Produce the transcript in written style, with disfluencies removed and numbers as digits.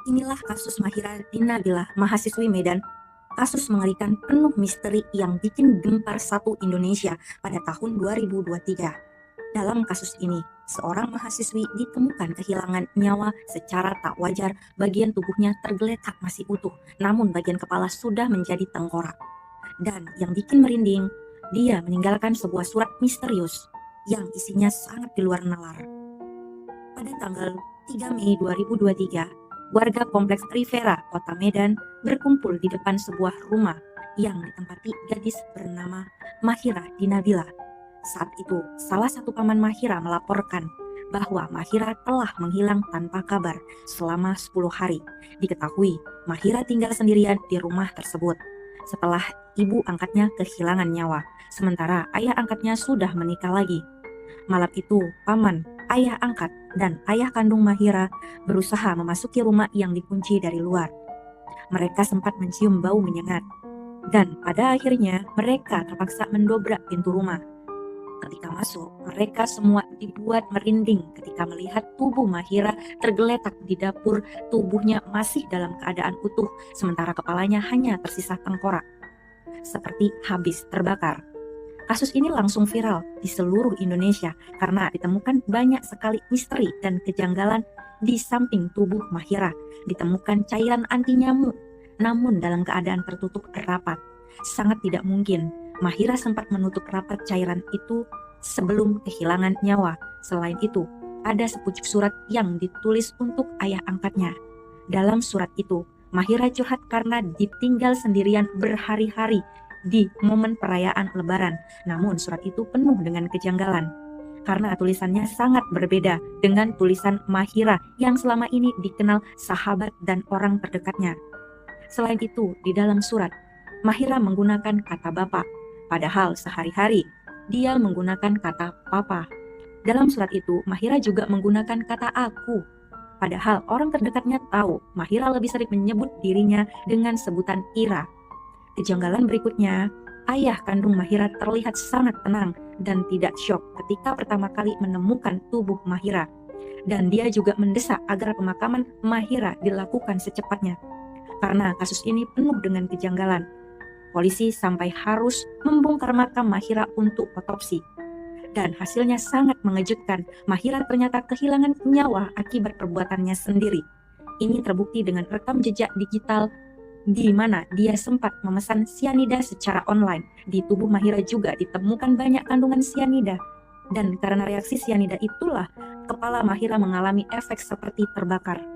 Inilah kasus Mahira Dinabilah, mahasiswi Medan. Kasus mengerikan penuh misteri yang bikin gempar satu Indonesia pada tahun 2023. Dalam kasus ini, seorang mahasiswi ditemukan kehilangan nyawa secara tak wajar. Bagian tubuhnya tergeletak masih utuh, namun bagian kepala sudah menjadi tengkorak. Dan yang bikin merinding, dia meninggalkan sebuah surat misterius yang isinya sangat di luar nalar. Pada tanggal 3 Mei 2023, warga Kompleks Rivera, Kota Medan, berkumpul di depan sebuah rumah yang ditempati gadis bernama Mahira Dinabila. Saat itu, salah satu paman Mahira melaporkan bahwa Mahira telah menghilang tanpa kabar selama 10 hari. Diketahui, Mahira tinggal sendirian di rumah tersebut setelah ibu angkatnya kehilangan nyawa, sementara ayah angkatnya sudah menikah lagi. Malam itu, paman, ayah angkat, dan ayah kandung Mahira berusaha memasuki rumah yang dikunci dari luar. Mereka sempat mencium bau menyengat, dan pada akhirnya mereka terpaksa mendobrak pintu rumah. Ketika masuk, mereka semua dibuat merinding ketika melihat tubuh Mahira tergeletak di dapur. Tubuhnya masih dalam keadaan utuh, sementara kepalanya hanya tersisa tengkorak, seperti habis terbakar. Kasus ini langsung viral di seluruh Indonesia karena ditemukan banyak sekali misteri dan kejanggalan. Di samping tubuh Mahira ditemukan cairan anti nyamuk, namun dalam keadaan tertutup rapat. Sangat tidak mungkin Mahira sempat menutup rapat cairan itu sebelum kehilangan nyawa. Selain itu, ada sepucuk surat yang ditulis untuk ayah angkatnya. Dalam surat itu, Mahira curhat karena ditinggal sendirian berhari-hari di momen perayaan Lebaran. Namun surat itu penuh dengan kejanggalan karena tulisannya sangat berbeda dengan tulisan Mahira yang selama ini dikenal sahabat dan orang terdekatnya. Selain itu, di dalam surat, Mahira menggunakan kata bapak, padahal sehari-hari dia menggunakan kata papa. Dalam surat itu, Mahira juga menggunakan kata aku, padahal orang terdekatnya tahu Mahira lebih sering menyebut dirinya dengan sebutan Ira. Kejanggalan berikutnya, ayah kandung Mahira terlihat sangat tenang dan tidak syok ketika pertama kali menemukan tubuh Mahira. Dan dia juga mendesak agar pemakaman Mahira dilakukan secepatnya. Karena kasus ini penuh dengan kejanggalan, polisi sampai harus membongkar makam Mahira untuk otopsi. Dan hasilnya sangat mengejutkan. Mahira ternyata kehilangan nyawa akibat perbuatannya sendiri. Ini terbukti dengan rekam jejak digital di mana dia sempat memesan sianida secara online. Di tubuh Mahira juga ditemukan banyak kandungan sianida. Dan karena reaksi sianida itulah, kepala Mahira mengalami efek seperti terbakar.